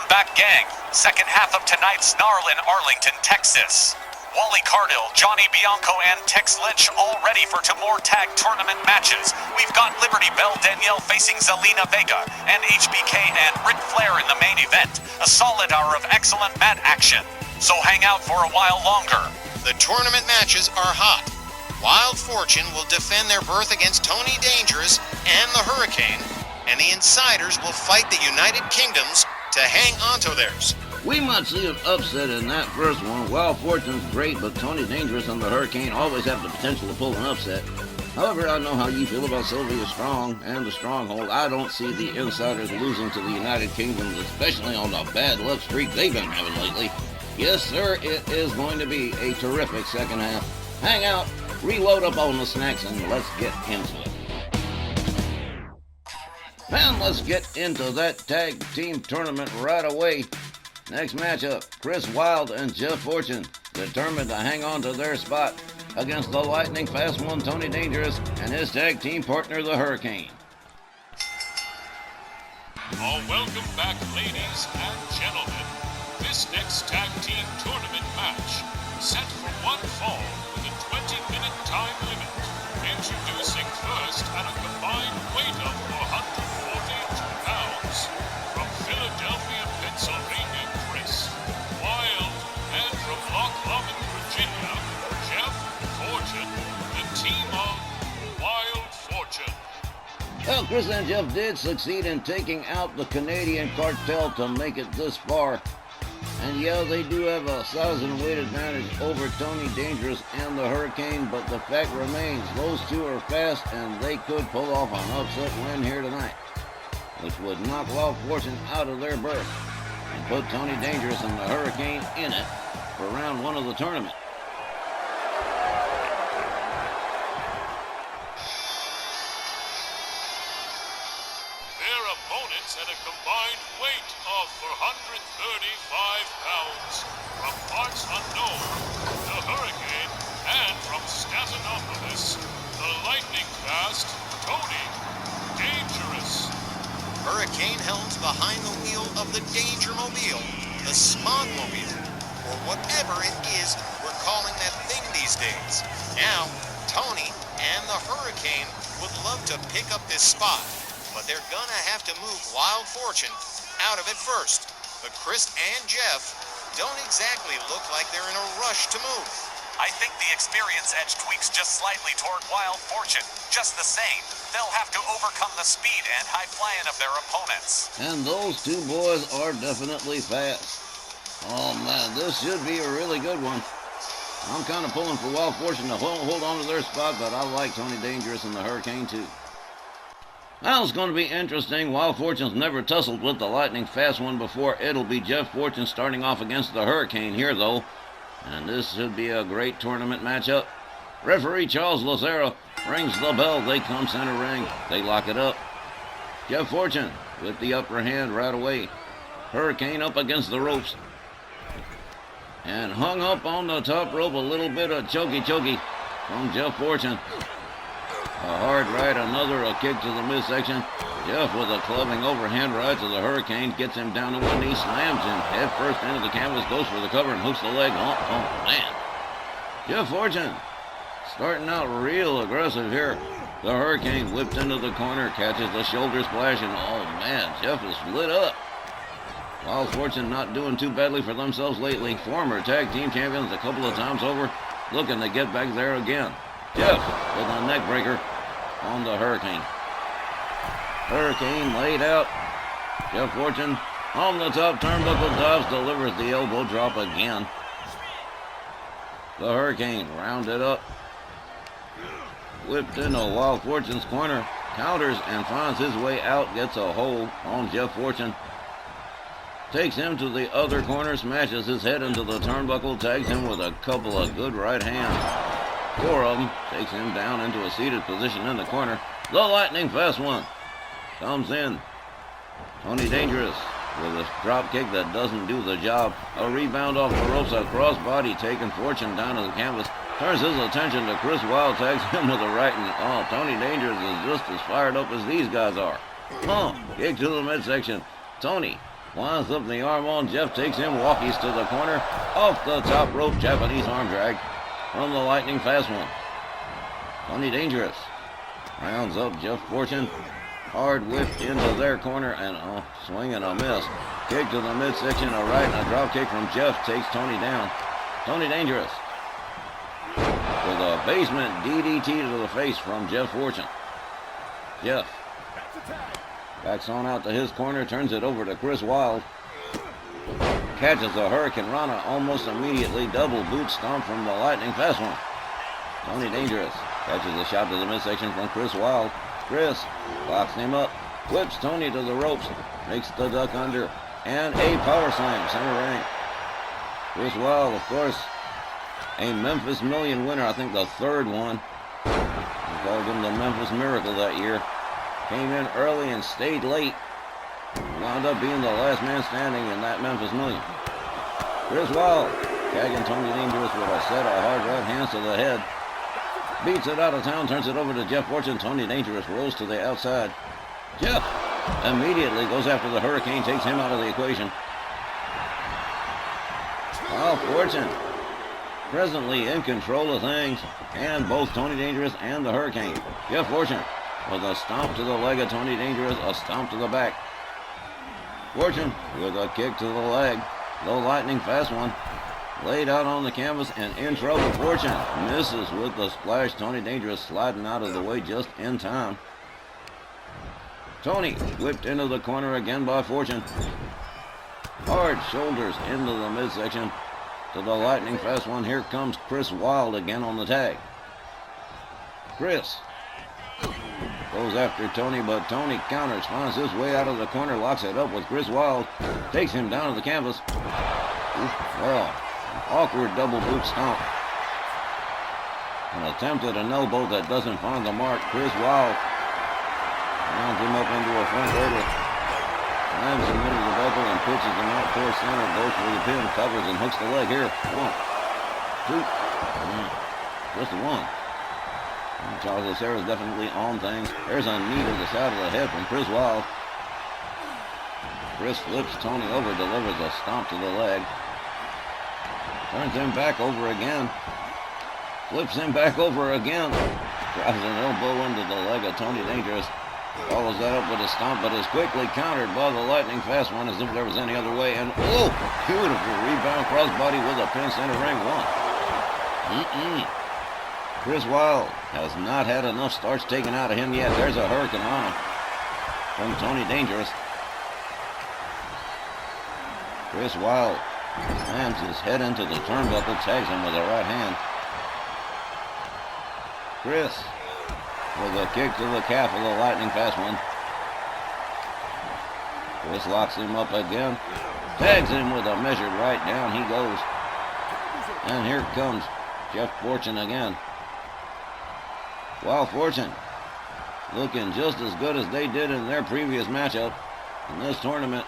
back, gang. Second half of tonight's Snarl in Arlington, Texas. Wally Cardill, Johnny Bianco, and Tex Lynch all ready for 2 more tag tournament matches. We've got Liberty Bell Danielle facing Zelina Vega, and HBK and Ric Flair in the main event. A solid hour of excellent mat action. So hang out for a while longer. The tournament matches are hot. Wild Fortune will defend their berth against Tony Dangerous and the Hurricane, and the Insiders will fight the United Kingdoms to hang onto theirs. We might see an upset in that first one. Wild Fortune's great, but Tony Dangerous and the Hurricane always have the potential to pull an upset. However, I know how you feel about Sylvia Strong and the Stronghold. I don't see the Insiders losing to the United Kingdoms, especially on the bad luck streak they've been having lately. Yes, sir, it is going to be a terrific second half. Hang out, reload up on the snacks, and let's get into it. And let's get into that tag team tournament right away. Next matchup, Chris Wilde and Jeff Fortune, determined to hang on to their spot against the lightning fast one Tony Dangerous and his tag team partner, the Hurricane. Welcome back, ladies and gentlemen. This next tag team tournament match, set for one fall with a 20-minute time limit. Introducing first at a combined weight of 142 pounds, from Philadelphia, Pennsylvania, Chris Wilde, and from Loch Lomond, Virginia, Jeff Fortune, the team of Wild Fortune. Well, Chris and Jeff did succeed in taking out the Canadian cartel to make it this far. And yeah, they do have a size and weight advantage over Tony Dangerous and the Hurricane, but the fact remains, those two are fast and they could pull off an upset win here tonight, which would knock Wild Fortune out of their berth and put Tony Dangerous and the Hurricane in it for round 1 of the tournament. Their opponents at a combined weight of 435 pounds, from parts unknown, the Hurricane, and from Statinopolis, the lightning-fast Tony Dangerous. Hurricane helms behind the wheel of the Dangermobile, the Smogmobile, or whatever it is we're calling that thing these days. Now, Tony and the Hurricane would love to pick up this spot, but they're gonna have to move Wild Fortune out of it first. But Chris and Jeff don't exactly look like they're in a rush to move. I think the experience edge tweaks just slightly toward Wild Fortune. Just the same, they'll have to overcome the speed and high flying of their opponents. And those two boys are definitely fast. Oh man, this should be a really good one. I'm kind of pulling for Wild Fortune to hold on to their spot, but I like Tony Dangerous and the Hurricane too. Well, it's going to be interesting. Wild Fortune's never tussled with the lightning fast one before. It'll be Jeff Fortune starting off against the Hurricane here, though. And this should be a great tournament matchup. Referee Charles Lazaro rings the bell. They come center ring. They lock it up. Jeff Fortune with the upper hand right away. Hurricane up against the ropes. And hung up on the top rope, a little bit of chokey from Jeff Fortune. A hard right, a kick to the midsection. Jeff with a clubbing overhand right to the Hurricane, gets him down to one knee, slams him head first into the canvas, goes for the cover and hooks the leg. Oh man. Jeff Fortune starting out real aggressive here. The Hurricane whipped into the corner, catches the shoulder splash, and oh man, Jeff is lit up. Wild Fortune not doing too badly for themselves lately. Former tag team champions a couple of times over, looking to get back there again. Jeff with a neck breaker on the Hurricane. Hurricane laid out. Jeff Fortune on the top turnbuckle, dives, delivers the elbow drop again. The Hurricane rounded up. Whipped into Wild Fortune's corner. Counters and finds his way out. Gets a hold on Jeff Fortune. Takes him to the other corner. Smashes his head into the turnbuckle. Tags him with a couple of good right hands. 4 of them. Takes him down into a seated position in the corner. The lightning fast one comes in. Tony Dangerous with a drop kick that doesn't do the job. A rebound off the ropes, a crossbody taking Fortune down to the canvas. Turns his attention to Chris Wilde, tags him to the right, and Tony Dangerous is just as fired up as these guys are. Kick to the midsection. Tony Winds up in the arm on. Jeff takes him, walkies to the corner. Off the top rope, Japanese arm drag from the lightning fast one. Tony Dangerous rounds up Jeff Fortune. Hard whipped into their corner and a swing and a miss. Kick to the midsection, a right and a drop kick from Jeff takes Tony down. Tony Dangerous with a basement DDT to the face from Jeff Fortune. Jeff backs on out to his corner, turns it over to Chris Wilde. Catches a Hurricane Rana almost immediately. Double boot stomp from the lightning fast one. Tony Dangerous catches a shot to the midsection from Chris Wilde. Chris locks him up, whips Tony to the ropes, makes the duck under, and a power slam, center ring. Chris Wilde, of course, a Memphis Million winner, I think the third one. We called him the Memphis Miracle that year. Came in early and stayed late. Wound up being the last man standing in that Memphis Million. Chris Wilde tagging Tony Dangerous with a set of hard right hands to the head. Beats it out of town, turns it over to Jeff Fortune. Tony Dangerous rolls to the outside. Jeff immediately goes after the Hurricane, takes him out of the equation. Well, Fortune presently in control of things, and both Tony Dangerous and the Hurricane. Jeff Fortune with a stomp to the leg of Tony Dangerous, a stomp to the back. Fortune with a kick to the leg. The lightning fast one. Laid out on the canvas and in trouble. Fortune misses with the splash. Tony Dangerous sliding out of the way just in time. Tony whipped into the corner again by Fortune. Hard shoulders into the midsection to the lightning fast one. Here comes Chris Wilde again on the tag. Chris goes after Tony, but Tony counters, finds his way out of the corner, locks it up with Chris Wilde, takes him down to the canvas. Well, awkward double boot stomp. An attempt at an elbow that doesn't find the mark. Chris Wilde rounds him up into a front loader, slams him into the buckle and pitches him out towards center, goes for the pin, covers and hooks the leg here. 1, 2, just a one. Charles Lucero is definitely on things. There's a knee to the side of the head from Chris Wilde. Chris flips Tony over, delivers a stomp to the leg. Turns him back over again. Flips him back over again. Drives an elbow into the leg of Tony Dangerous. Follows that up with a stomp, but is quickly countered by the lightning fast one as if there was any other way. And, oh, beautiful rebound crossbody with a pin center ring. 1. Chris Wilde has not had enough starts taken out of him yet. There's a Hurricane Rana from Tony Dangerous. Chris Wilde slams his head into the turnbuckle, tags him with a right hand. Chris with a kick to the calf of the lightning fast one. Chris locks him up again, tags him with a measured right. Down he goes. And here comes Jeff Fortune again. Wild Fortune looking just as good as they did in their previous matchup in this tournament.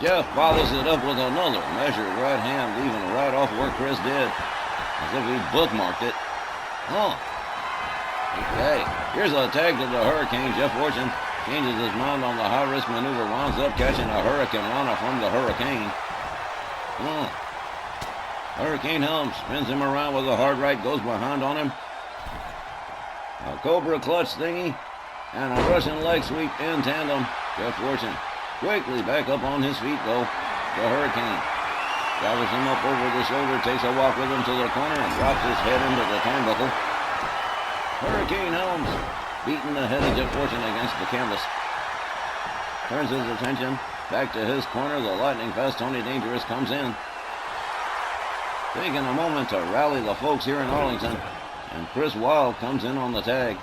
Jeff follows it up with another measured right hand, leaving right off where Chris did, as if he bookmarked it. Okay, here's a tag to the Hurricane. Jeff Fortune changes his mind on the high-risk maneuver, winds up catching a Hurricane Rana from the Hurricane. Hurricane Helm spins him around with a hard right, goes behind on him. A Cobra clutch thingy and a Russian leg sweep in tandem. Jeff Fortune quickly back up on his feet though. The Hurricane gathers him up over the shoulder, takes a walk with him to the corner and drops his head into the turnbuckle. Hurricane Helms beating the head of Jeff Fortune against the canvas. Turns his attention back to his corner. The lightning fast Tony Dangerous comes in, taking a moment to rally the folks here in Arlington. And Chris Wilde comes in on the tag.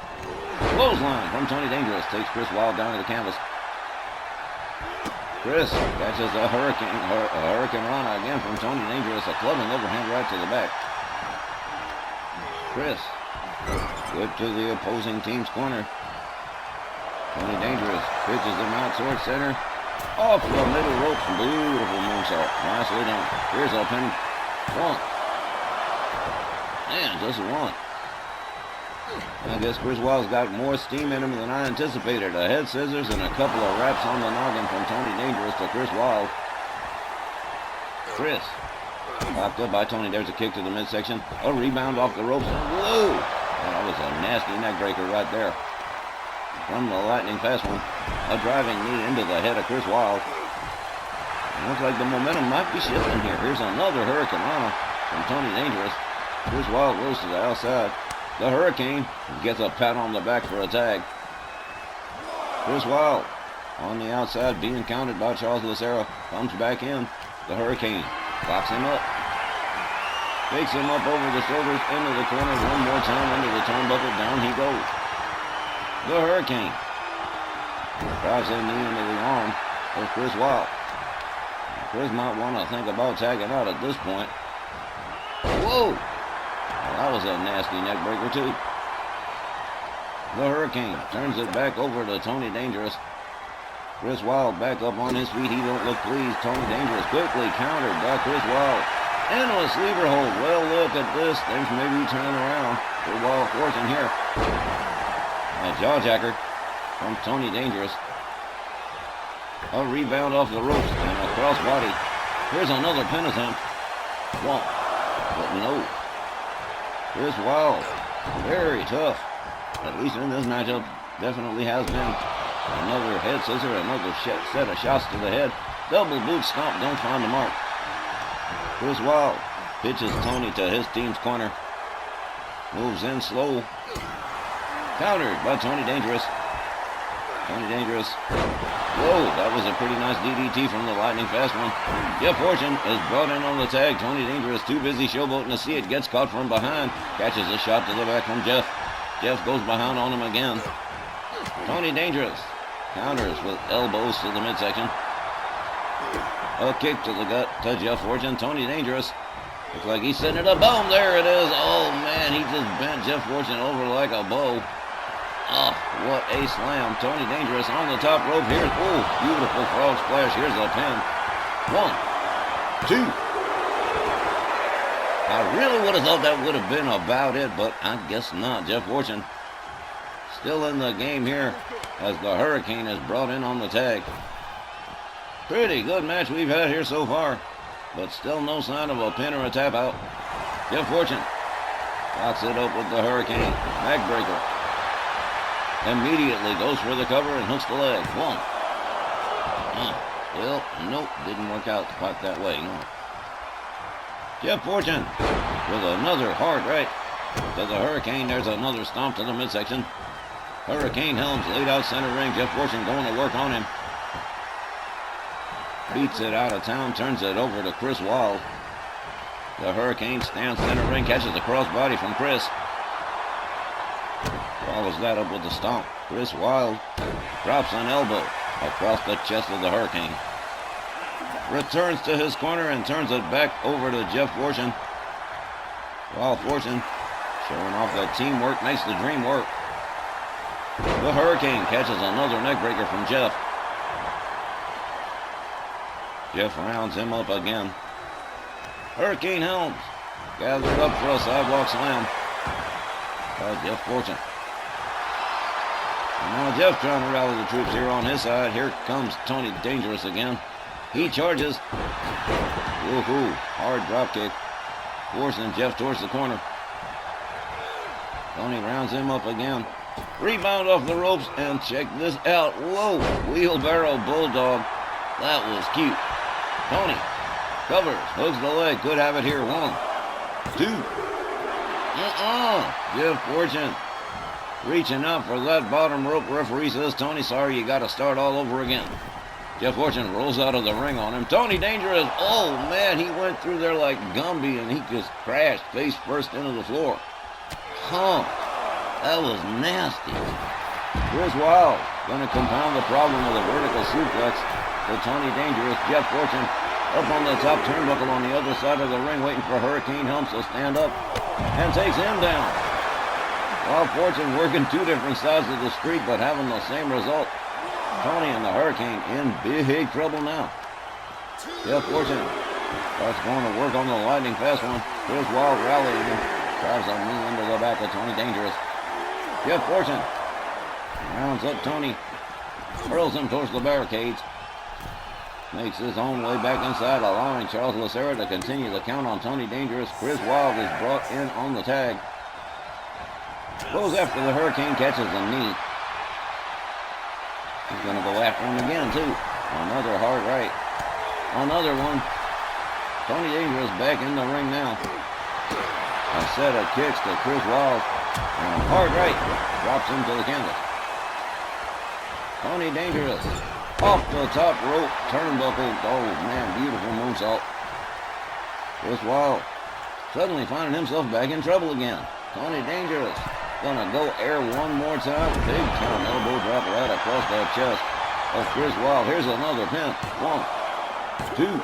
Clothesline from Tony Dangerous takes Chris Wilde down to the canvas. Chris catches a Hurricane Rana again from Tony Dangerous, a clubbing overhand right to the back. Chris whip to the opposing team's corner. Tony Dangerous pitches him out towards center. Off the middle ropes, beautiful moonsault. Nicely done. Here's a pin. 1. And just 1. I guess Chris Wild's got more steam in him than I anticipated. A head scissors and a couple of wraps on the noggin from Tony Dangerous to Chris Wild. Chris. Locked up by Tony. There's a kick to the midsection. A rebound off the ropes. Whoa! That was a nasty neck breaker right there. From the lightning fast one. A driving knee into the head of Chris Wild. Looks like the momentum might be shifting here. Here's another Hurricane Rana from Tony Dangerous. Chris Wild goes to the outside. The Hurricane gets a pat on the back for a tag. Chris Wild on the outside being counted by Charles Lucero. Comes back in. The Hurricane locks him up. Takes him up over the shoulders into the corner one more time into the turnbuckle. Down he goes. The Hurricane drives a knee into the arm of Chris Wild. Chris might want to think about tagging out at this point. Whoa! Well, that was a nasty neck breaker too. The Hurricane turns it back over to Tony Dangerous. Chris Wild back up on his feet. He don't look pleased. Tony Dangerous quickly countered by Chris Wild. And a sleeper hold. Well, look at this. Things may be turning around for Wild Fortune here. A jawjacker from Tony Dangerous. A rebound off the ropes and a crossbody. Here's another pin attempt. One. But no. Chris Wild, very tough. At least in this matchup, definitely has been. Another head scissor, another set of shots to the head. Double boot stomp, don't find the mark. Chris Wild pitches Tony to his team's corner. Moves in slow. Countered by Tony Dangerous. Tony Dangerous. Whoa, that was a pretty nice DDT from the lightning fast one. Jeff Fortune is brought in on the tag. Tony Dangerous, too busy showboating to see it. Gets caught from behind. Catches a shot to the back from Jeff. Jeff goes behind on him again. Tony Dangerous counters with elbows to the midsection. A kick to the gut to Jeff Fortune. Tony Dangerous. Looks like he's setting it up. Boom, there it is. Oh, man, he just bent Jeff Fortune over like a bow. Oh, what a slam. Tony Dangerous on the top rope. Here's, oh, beautiful frog splash. Here's a pin. 1, 2. I really would have thought that would have been about it, but I guess not. Jeff Fortune still in the game here as the Hurricane is brought in on the tag. Pretty good match we've had here so far, but still no sign of a pin or a tap out. Jeff Fortune locks it up with the Hurricane. Backbreaker. Immediately goes for the cover and hooks the leg. 1. Well, nope, didn't work out quite that way, no. Jeff Fortune with another hard right to the Hurricane. There's another stomp to the midsection. Hurricane Helms laid out center ring. Jeff Fortune going to work on him. Beats it out of town, turns it over to Chris Wild. The Hurricane stands center ring, catches the crossbody from Chris. Follows that up with the stomp. Chris Wild drops an elbow across the chest of the Hurricane. Returns to his corner and turns it back over to Jeff Fortune. Wild Fortune showing off that teamwork makes the dream work. The Hurricane catches another neckbreaker from Jeff. Jeff rounds him up again. Hurricane Helms gathered up for a sidewalk slam by Jeff Fortune. And now Jeff trying to rally the troops here on his side. Here comes Tony Dangerous again. He charges. Woohoo! Hard drop kick. Forcing Jeff towards the corner. Tony rounds him up again. Rebound off the ropes and check this out. Whoa! Wheelbarrow Bulldog. That was cute. Tony covers, hooks the leg. Could have it here. 1, 2. Jeff Fortune reaching out for that bottom rope. Referee says, Tony, sorry, you got to start all over again. Jeff Fortune rolls out of the ring on him. Tony Dangerous, oh man, he went through there like Gumby and he just crashed face first into the floor. That was nasty. Chris Wild going to compound the problem with a vertical suplex to Tony Dangerous. Jeff Fortune up on the top turnbuckle on the other side of the ring, waiting for Hurricane Helms to stand up and takes him down. Wild Fortune working two different sides of the street, but having the same result. Tony and the Hurricane in big trouble now. Jeff Fortune starts going to work on the lightning fast one. Chris Wild rallying him. Drives a knee into the back of Tony Dangerous. Jeff Fortune rounds up Tony, hurls him towards the barricades, makes his own way back inside, allowing Charles Lacerda to continue the count on Tony Dangerous. Chris Wilde is brought in on the tag. Goes after the Hurricane, catches a knee. He's going to go after him again, too. Another hard right. Another one. Tony Dangerous back in the ring now. A set of kicks to Chris Wilde. And a hard right. Drops him to the canvas. Tony Dangerous. Off the top rope. Turnbuckle. Oh, man. Beautiful moonsault. Chris Wilde suddenly finding himself back in trouble again. Tony Dangerous. Gonna go air one more time. Big time elbow drop right across the chest of Chris Wilde. Here's another pin. 1, 2.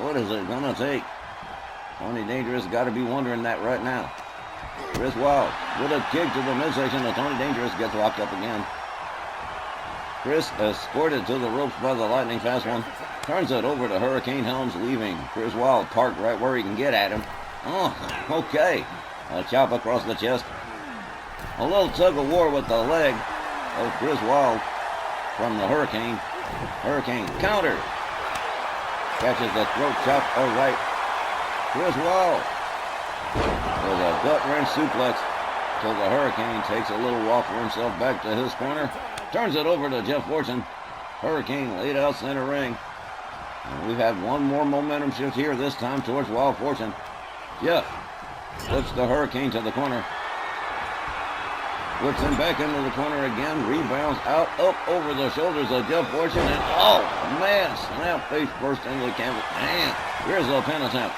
What is it gonna take? Tony Dangerous got to be wondering that right now. Chris Wilde with a kick to the midsection of Tony Dangerous, gets locked up again. Chris escorted to the ropes by the lightning fast one. Turns it over to Hurricane Helms, leaving Chris Wilde parked right where he can get at him. Oh, okay. A chop across the chest. A little tug of war with the leg of Chris Wilde from the Hurricane. Hurricane counter. Catches the throat chop all right. Chris Wilde with a gut wrench suplex till the Hurricane takes a little walk for himself back to his corner. Turns it over to Jeff Fortune. Hurricane laid out center ring. And we've had one more momentum shift here, this time towards Wild Fortune. Jeff flips the Hurricane to the corner. Flips him back into the corner again. Rebounds out, up over the shoulders of Jeff Fortune. And, oh, man, snap face first into the canvas. Man, here's a pin attempt.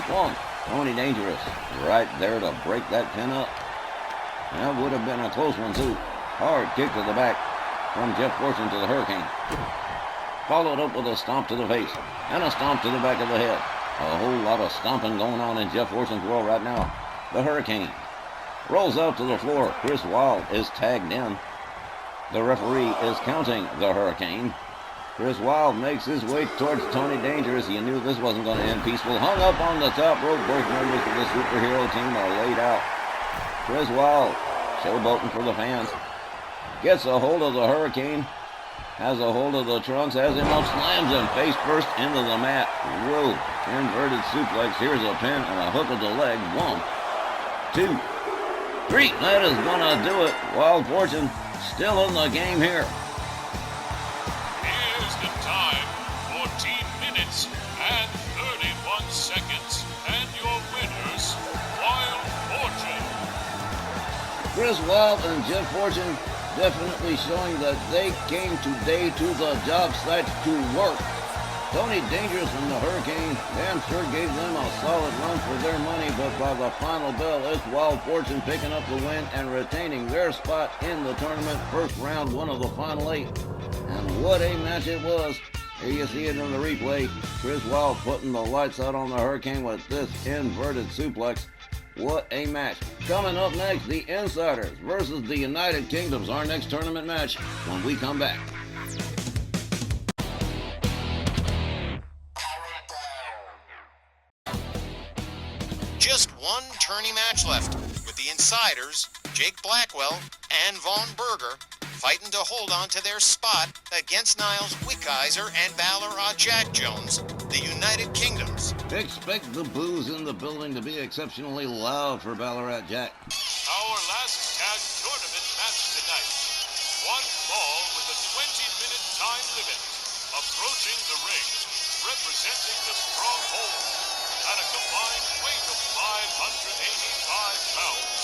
1. Tony Dangerous right there to break that pin up. That would have been a close one, too. Hard kick to the back from Jeff Fortune to the Hurricane. Followed up with a stomp to the face and a stomp to the back of the head. A whole lot of stomping going on in Jeff Fortune's world right now. The Hurricane rolls out to the floor. Chris Wilde is tagged in. The referee is counting the Hurricane. Chris Wilde makes his way towards Tony Dangerous. You knew this wasn't going to end peaceful. Hung up on the top rope. Both members of the superhero team are laid out. Chris Wilde showboating for the fans. Gets a hold of the Hurricane. Has a hold of the trunks. Has him up. Slams him face first into the mat. Whoa. Inverted suplex. Here's a pin and a hook of the leg. 1, 2, 3. That is going to do it. Wild Fortune still in the game here. Here's the time. 14 minutes and 31 seconds. And your winners, Wild Fortune. Chris Wilde and Jeff Fortune definitely showing that they came today to the job site to work. Tony Dangerous and the Hurricane, damn sure gave them a solid run for their money, but by the final bell, it's Wild Fortune picking up the win and retaining their spot in the tournament. First round, one of the final 8. And what a match it was. Here you see it in the replay. Chris Wilde putting the lights out on the Hurricane with this inverted suplex. What a match. Coming up next, the Insiders versus the United Kingdoms, our next tournament match when we come back. Just one tourney match left, with the Insiders, Jake Blackwell and Vaughn Berger, fighting to hold on to their spot against Niles Wickheiser and Ballarat Jack Jones, the United Kingdoms. Expect the boos in the building to be exceptionally loud for Ballarat Jack. Our last tag tournament match tonight. One fall with a 20-minute time limit. Approaching the ring, representing the Stronghold, at a combined weight of 585 pounds.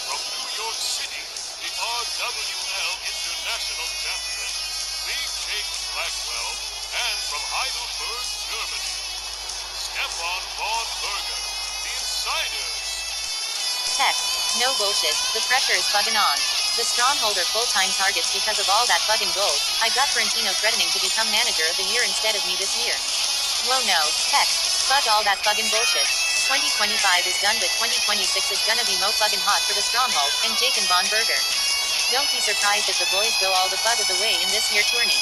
From New York City, the RWL International Champion, Big Jake Blackwell, and from Heidelberg, Germany, Stefan Vaughn Berger, the Insiders. Text, no bullshit, the pressure is fucking on. The Stronghold are full-time targets because of all that fucking gold. I got Trentino threatening to become manager of the year instead of me this year. Whoa no, text, fuck all that fucking bullshit. 2025 is done but 2026 is gonna be mo fucking hot for the Stronghold, and Jake and Von Berger. Don't be surprised if the boys go all the fuck of the way in this year tourney.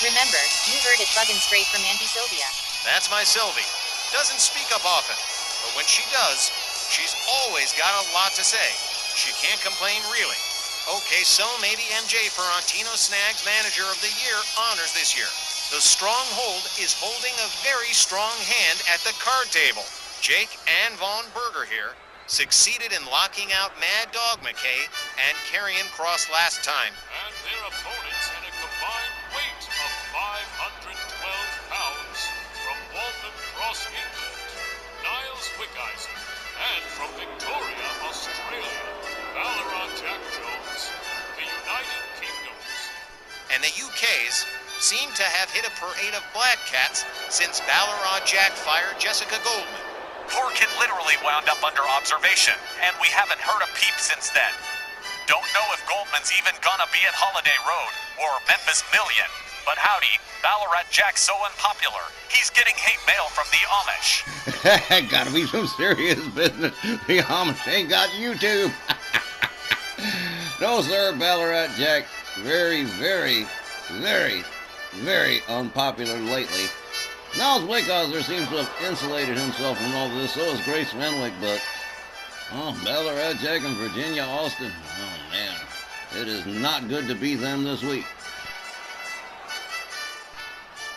Remember, you heard it fucking straight from Auntie Sylvia. That's my Sylvie. Doesn't speak up often, but when she does, she's always got a lot to say. She can't complain, really. Okay, so maybe MJ Ferrantino Snags Manager of the Year honors this year. The Stronghold is holding a very strong hand at the card table. Jake and Von Berger here succeeded in locking out Mad Dog McKay and Karrion Kross last time. And their opponents had a combined weight of 512 pounds from Waltham Cross, England, Niles Wickizer, and from Victoria, Australia, Ballarat Jack Jones, the United Kingdoms. And the UKs seem to have hit a parade of black cats since Ballarat Jack fired Jessica Goldman. Poor kid literally wound up under observation, and we haven't heard a peep since then. Don't know if Goldman's even gonna be at Holiday Road or Memphis Million. But howdy, Ballarat Jack's so unpopular, he's getting hate mail from the Amish. Gotta be some serious business. The Amish ain't got YouTube. No, sir, Ballarat Jack. Very, very, very, very unpopular lately. Niles Wickizer seems to have insulated himself from all this, so is Grace Fenwick, but Ballarat Jack and Virginia Austin, oh man, it is not good to be them this week.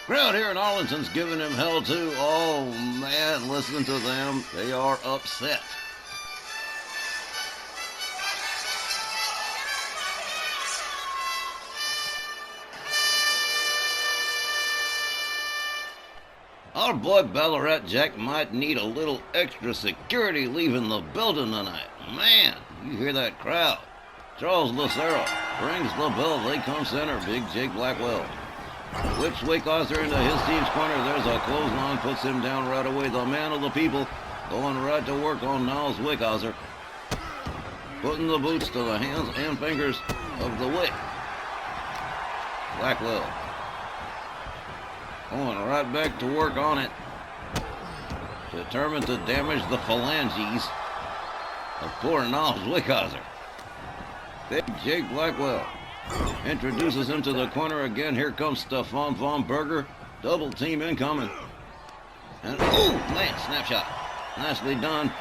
Crowd here in Arlington's giving him hell too. Oh man, listen to them, they are upset. Our boy Ballarat Jack might need a little extra security leaving the building tonight. Man, you hear that crowd. Charles Lucero rings the bell. They come center. Big Jake Blackwell whips Wickizer into his team's corner. There's a clothesline, puts him down right away. The man of the people going right to work on Niles Wickizer, putting the boots to the hands and fingers of the Wick. Blackwell going right back to work on it, determined to damage the phalanges of poor Niles Wickizer. Big Jake Blackwell introduces him to the corner again. Here comes Stefan Von Berger. Double team incoming. And, oh, man, snapshot. Nicely done.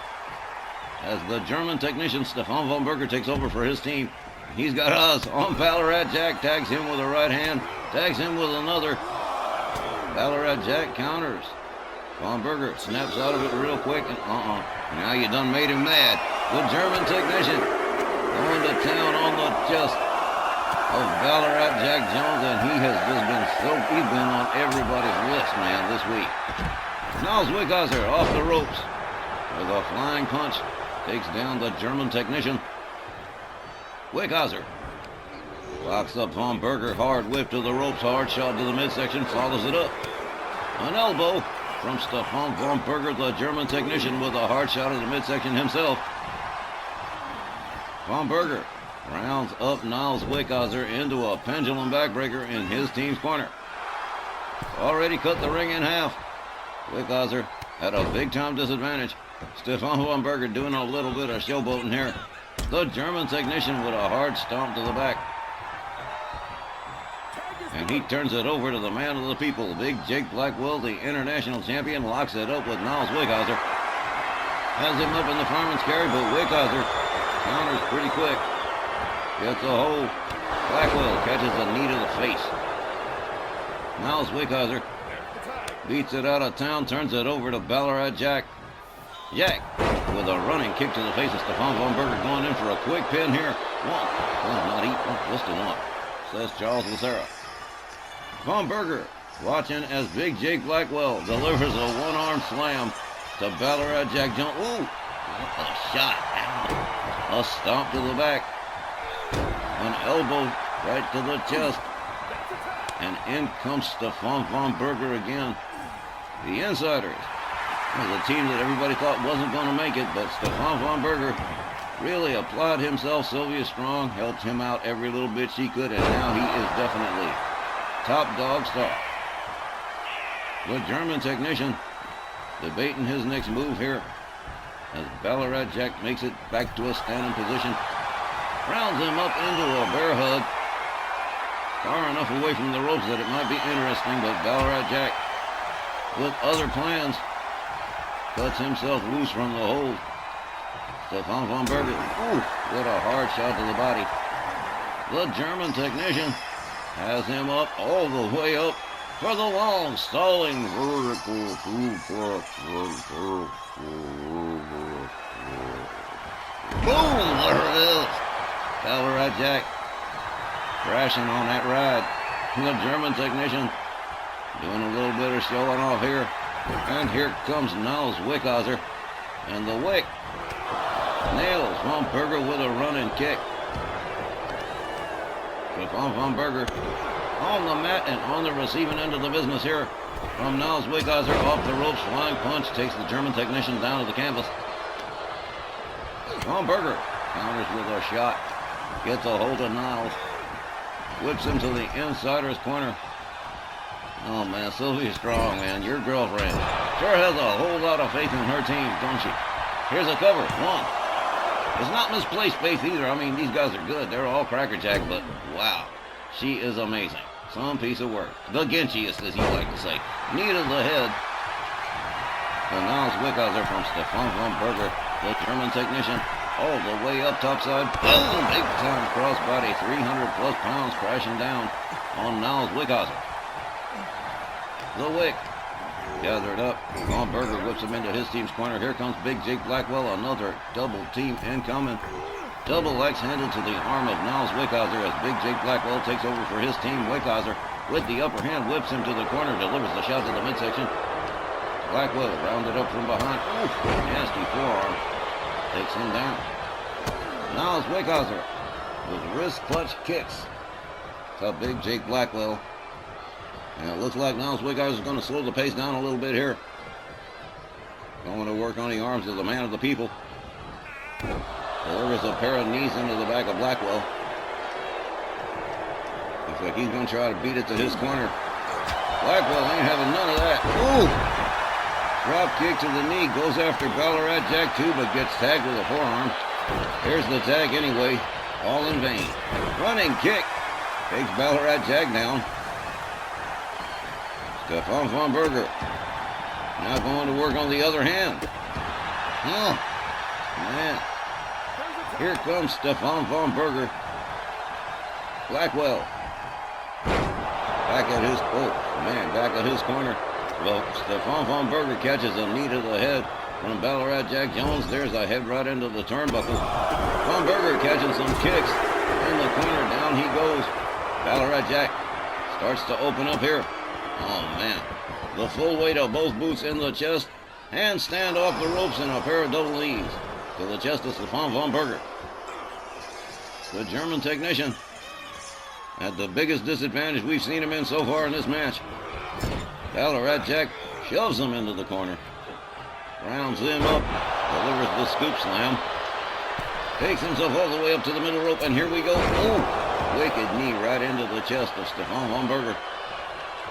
As the German technician, Stefan Von Berger, takes over for his team. He's got eyes on Ballarat Jack. Tags him with a right hand. Tags him with another. Ballarat Jack counters. Von Berger snaps out of it real quick. And now you done made him mad. The German technician going to town on the chest of Ballarat Jack Jones, and he has just he's been on everybody's list, man, this week. Niles Wickizer off the ropes with a flying punch. Takes down the German technician. Wickizer locks up Von Berger, hard whip to the ropes, hard shot to the midsection, follows it up. An elbow from Stefan Von Berger, the German technician, with a hard shot to the midsection himself. Von Berger rounds up Niles Wickizer into a pendulum backbreaker in his team's corner. Already cut the ring in half. Wickizer at a big-time disadvantage. Stefan Von Berger doing a little bit of showboating here. The German technician with a hard stomp to the back. And he turns it over to the man of the people. Big Jake Blackwell, the international champion, locks it up with Niles Wickizer. Has him up in the fireman's carry, but Wickizer counters pretty quick. Gets a hold. Blackwell catches a knee to the face. Niles Wickizer beats it out of town, turns it over to Ballarat Jack. Jack with a running kick to the face of Stefan Von Berger, going in for a quick pin here. One. Well, not eat. Listed one, says Charles Lucero. Von Berger watching as Big Jake Blackwell delivers a one-arm slam to Ballarat Jack Jones. Ooh, what a shot. Ow. A stomp to the back. An elbow right to the chest. And in comes Stefan Von Berger again. The Insiders was a team that everybody thought wasn't going to make it, but Stefan Von Berger really applied himself. Sylvia Strong helped him out every little bit she could, and now he is definitely top dog star. The German technician debating his next move here as Ballarat Jack makes it back to a standing position. Rounds him up into a bear hug. Far enough away from the ropes that it might be interesting, but Ballarat Jack, with other plans, cuts himself loose from the hold. Stefan von Berger. Ooh, what a hard shot to the body. The German technician has him up all the way up for the long stalling vertical suplex. Boom! There it is. Ballarat Jack crashing on that ride. The German technician doing a little bit of showing off here. And here comes Niles Wickhauser. And the Wick nails von Berger with a running kick. Stefan von Berger on the mat and on the receiving end of the business here from Niles Wickhauser off the ropes. Flying punch takes the German technician down to the canvas. Von Berger counters with a shot. Gets a hold of Niles. Whips him to the insider's corner. Oh man, Sylvia Strong, man, your girlfriend sure has a whole lot of faith in her team, don't she? Here's a cover. One. It's not misplaced faith either. I mean, these guys are good. They're all crackerjack, but wow, she is amazing. Some piece of work. The Genchiest, as you like to say. Knee to the head. And Niles Wickhauser from Stefan von Berger, the German technician, all the way up topside. Boom! Big time crossbody. 300 plus pounds crashing down on Niles Wickhauser. The Wick gathered up. Von Berger whips him into his team's corner. Here comes Big Jake Blackwell. Another double team incoming. Double X handed to the arm of Niles Wickhauser as Big Jake Blackwell takes over for his team. Wickhauser with the upper hand whips him to the corner. Delivers the shot to the midsection. Blackwell rounded up from behind. Oof, nasty forearm. Takes him down. Niles Wickhauser with wrist clutch kicks to Big Jake Blackwell. And it looks like Niles Wickhauser is going to slow the pace down a little bit here. Going to work on the arms of the man of the people. Delivers a pair of knees into the back of Blackwell. Looks like he's going to try to beat it to his corner. Blackwell ain't having none of that. Ooh! Drop kick to the knee. Goes after Ballarat Jack too, but gets tagged with a forearm. Here's the tag anyway. All in vain. Running kick. Takes Ballarat Jack down. Stefan von Berger now going to work on the other hand. Oh, man. Here comes Stefan von Berger. Blackwell. Back at his corner. Well, Stefan von Berger catches a knee to the head from Ballarat Jack Jones. There's a head right into the turnbuckle. Von Berger catching some kicks in the corner. Down he goes. Ballarat Jack starts to open up here. Oh, man. The full weight of both boots in the chest. Handstand off the ropes and a pair of double knees to the chest of Stefan von Berger. The German technician at the biggest disadvantage we've seen him in so far in this match. Ballarat Jack shoves him into the corner. Rounds him up. Delivers the scoop slam. Takes himself all the way up to the middle rope. And here we go. Oh, wicked knee right into the chest of Stefan von Berger.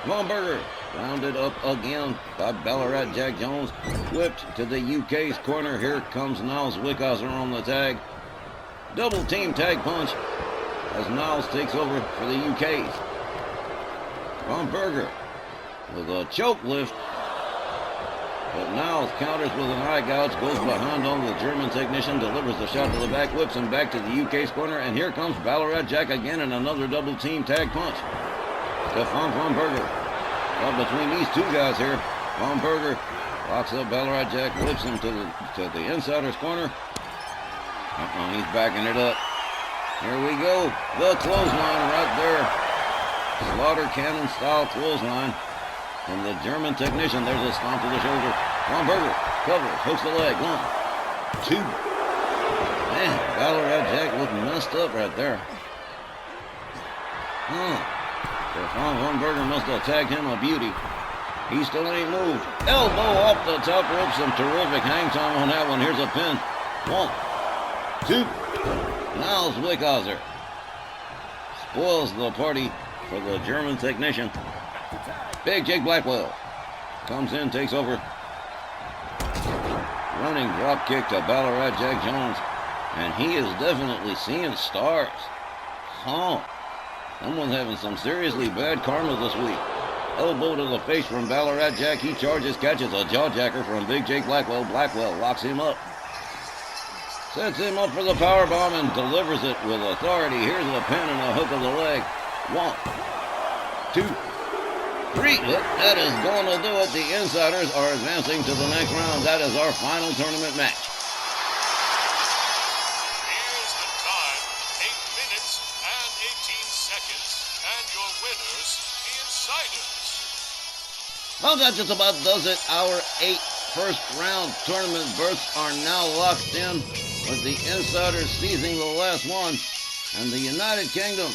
Von Berger rounded up again by Ballarat Jack Jones. Whipped to the UK's corner. Here comes Niles Wickhauser on the tag. Double team tag punch as Niles takes over for the UK's. Von Berger with a choke lift. But Niles counters with an eye gouge. Goes behind on the German technician. Delivers the shot to the back. Whips him back to the UK's corner. And here comes Ballarat Jack again and another double team tag punch. Stefan von Berger. Well, between these two guys here, von Berger locks up Ballarat Jack, whips him to the insider's corner. He's backing it up. Here we go. The clothesline right there. Slaughter cannon style clothesline from the German technician. There's a stomp to the shoulder. Von Berger covers, hooks the leg. 1, 2. Man, Ballarat Jack looking messed up right there. Stefan von Berger must have tagged him a beauty. He still ain't moved. Elbow off the top rope. Some terrific hang time on that one. Here's a pin. 1, 2. Niles Wickhauser spoils the party for the German technician. Big Jake Blackwell comes in, takes over. Running drop kick to Ballarat Jack Jones. And he is definitely seeing stars. Someone's having some seriously bad karma this week. Elbow to the face from Ballarat Jack. He charges, catches a jawjacker from Big Jake Blackwell. Blackwell locks him up. Sets him up for the power bomb and delivers it with authority. Here's a pin and a hook of the leg. 1, 2, 3. That is going to do it. The Insiders are advancing to the next round. That is our final tournament match. Here's the time, 8 minutes and 18 seconds, and your winners, the Insiders. Well, that just about does it. Our 8 first round tournament berths are now locked in, with the Insiders seizing the last one. And the United Kingdom,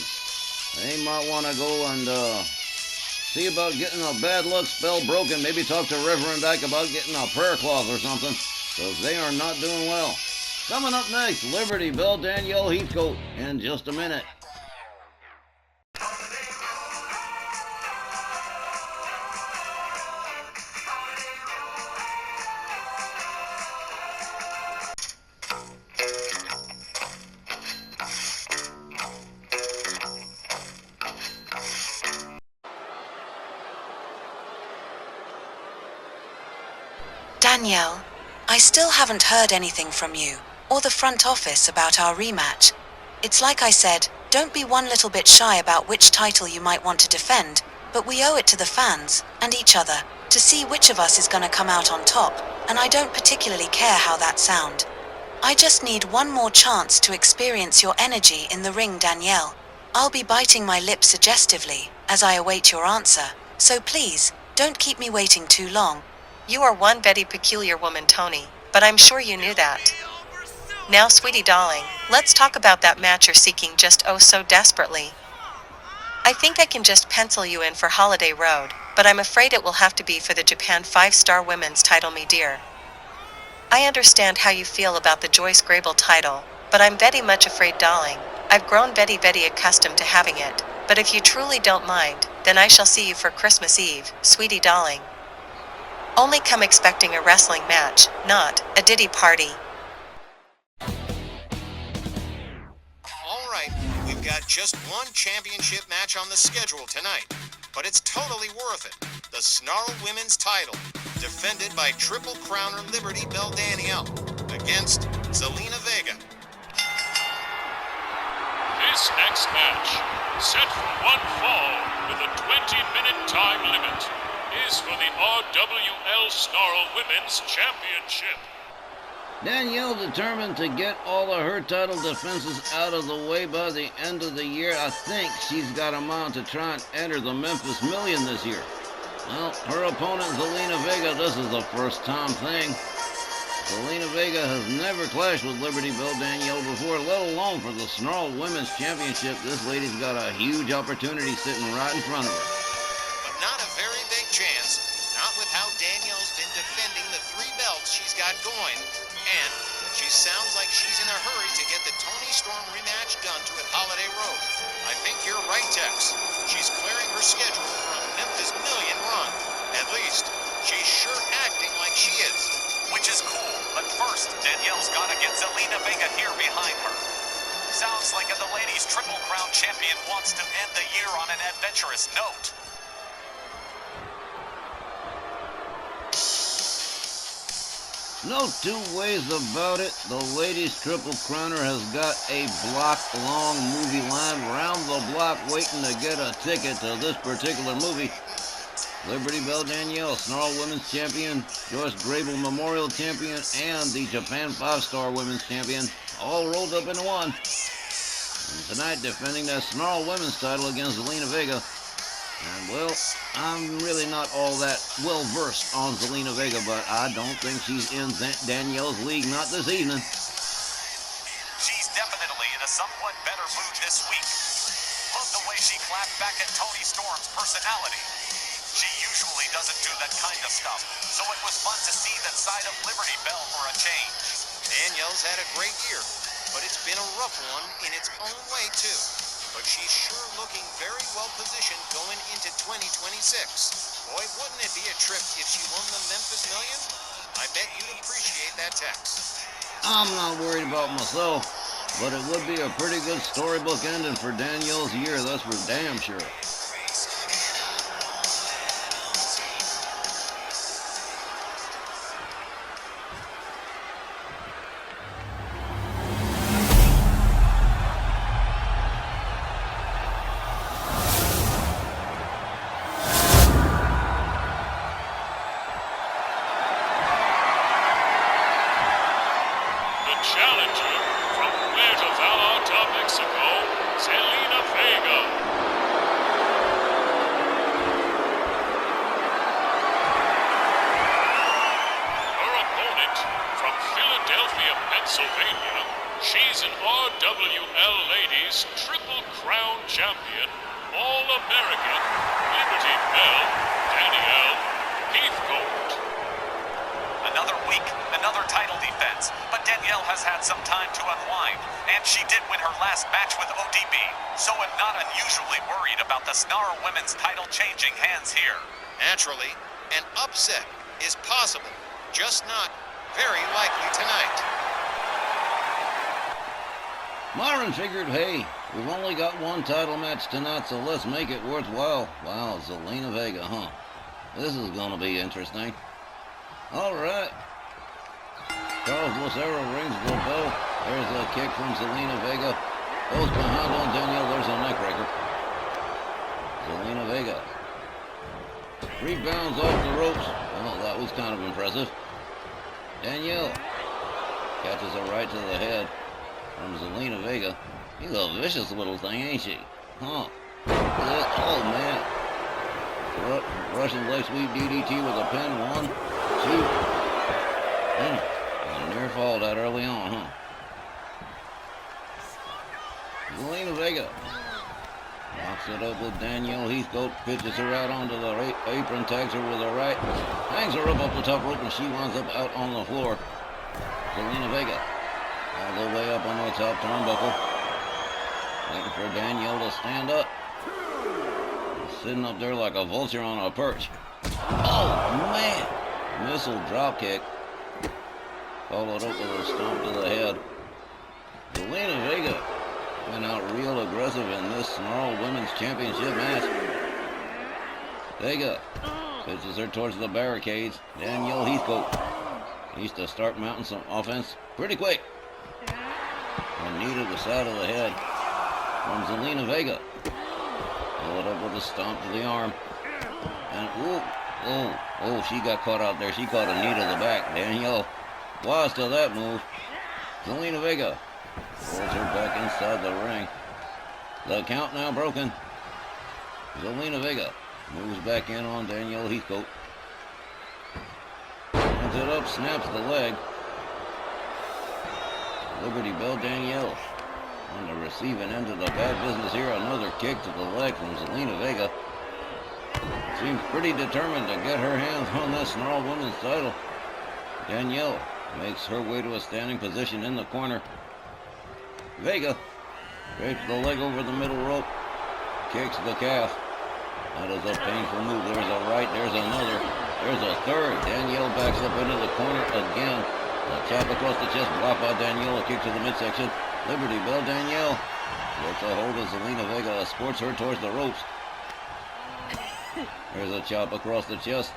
they might want to go and see about getting a bad luck spell broken. Maybe talk to Reverend Ike about getting a prayer cloth or something, because they are not doing well. Coming up next, Liberty Bell Danielle Heathcote in just a minute. Danielle, I still haven't heard anything from you, or the front office about our rematch. It's like I said, don't be one little bit shy about which title you might want to defend, but we owe it to the fans, and each other, to see which of us is gonna come out on top, and I don't particularly care how that sound. I just need one more chance to experience your energy in the ring, Danielle. I'll be biting my lips suggestively, as I await your answer, so please, don't keep me waiting too long. You are one very peculiar woman, Tony, but I'm sure you knew that. Now, sweetie darling, let's talk about that match you're seeking just oh so desperately. I think I can just pencil you in for Holiday Road, but I'm afraid it will have to be for the Japan 5-star women's title, me dear. I understand how you feel about the Joyce Grable title, but I'm very much afraid, darling. I've grown very accustomed to having it, but if you truly don't mind, then I shall see you for Christmas Eve, sweetie darling. Only come expecting a wrestling match, not a ditty party. All right, we've got just one championship match on the schedule tonight, but it's totally worth it. The Snarl Women's title, defended by Triple Crowner Liberty Bell Danielle against Zelina Vega. This next match, set for one fall with a 20-minute time limit, is for the Rwl Sn Rl Women's Championship. Danielle determined to get all of her title defenses out of the way by the end of the year. I think she's got a mind to try and enter the Memphis Million this year. Well, her opponent, Zelina Vega, this is a first-time thing. Zelina Vega has never clashed with Liberty Bell Danielle before, let alone for the Snarl Women's Championship. This lady's got a huge opportunity sitting right in front of her. But not a very big chance, not with how Danielle's been defending the 3 belts she's got going. And she sounds like she's in a hurry to get the Toni Storm rematch done to at Holiday Road. I think you're right, Tex. She's clearing her schedule for a Memphis Million run. At least, she's sure acting like she is. Which is cool, but first, Danielle's gotta get Zelina Vega here behind her. Sounds like the ladies' Triple Crown champion wants to end the year on an adventurous note. No two ways about it. The ladies' Triple Crowner has got a block-long movie line round the block waiting to get a ticket to this particular movie. Liberty Bell Danielle, Snarl Women's Champion, Joyce Grable Memorial Champion, and the Japan 5-star Women's Champion, all rolled up into one. And tonight, defending that Snarl Women's title against Zelina Vega. And, well, I'm really not all that well-versed on Zelina Vega, but I don't think she's in Danielle's league, not this evening. She's definitely in a somewhat better mood this week. Love the way she clapped back at Toni Storm's personality. She usually doesn't do that kind of stuff, so it was fun to see that side of Liberty Bell for a change. Danielle's had a great year, but it's been a rough one in its own way, too. But she's sure looking very well positioned going into 2026. Boy, wouldn't it be a trip if she won the Memphis Million? I bet you'd appreciate that, Tex. I'm not worried about myself, but it would be a pretty good storybook ending for Danielle's year, that's for damn sure. Mexico, Zelina Vega. Her opponent, from Philadelphia, Pennsylvania, she's an RWL Ladies Triple Crown Champion, All-American, Liberty Bell, Danielle Heathcote. Another week, another title defense, but Danielle has had some time to unwind, and she did win her last match with ODB, so I'm not unusually worried about the Snarl women's title changing hands here. Naturally, an upset is possible, just not very likely tonight. Myron figured, hey, we've only got one title match tonight, so let's make it worthwhile. Wow, Zelina Vega, huh? This is gonna be interesting. Alright. Charles Lucero rings the bell. There's a kick from Zelina Vega. Goes behind on Danielle. There's a neckbreaker. Zelina Vega rebounds off the ropes. Oh, that was kind of impressive. Danielle catches a right to the head from Zelina Vega. She's a vicious little thing, ain't she? Huh. Oh, man. Russian leg sweep DDT with a pin. 1, 2. A near fall that early on, huh? Zelina Vega knocks it up with Danielle Heathcote, pitches her out onto the apron, tags her with a right, hangs her up the top rope, and she winds up out on the floor. Zelina Vega all the way up on the top turnbuckle, waiting for Danielle to stand up. Sitting up there like a vulture on a perch. Oh, man! Missile drop kick. Followed up with a stomp to the head. Zelina Vega went out real aggressive in this Snarl Women's Championship match. Vega pitches her towards the barricades. Danielle Heathcote needs to start mounting some offense pretty quick. A knee to the side of the head from Zelina Vega. Followed up with a stomp to the arm. And she got caught out there. She caught a knee to the back. Danielle wise to that move. Zelina Vega pulls her back inside the ring. The count now broken. Zelina Vega moves back in on Danielle Heathcote. Runs it up, snaps the leg. Liberty Bell Danielle on the receiving end of the bad business here. Another kick to the leg from Zelina Vega. Seems pretty determined to get her hands on that Snarl Women's title. Danielle makes her way to a standing position in the corner. Vega drapes the leg over the middle rope, kicks the calf. That is a painful move. There's a right, there's another, there's a third. Danielle backs up into the corner again. A chop across the chest, blocked by Danielle, a kick to the midsection. Liberty Bell Danielle gets a hold of Zelina Vega, escorts her towards the ropes. There's a chop across the chest.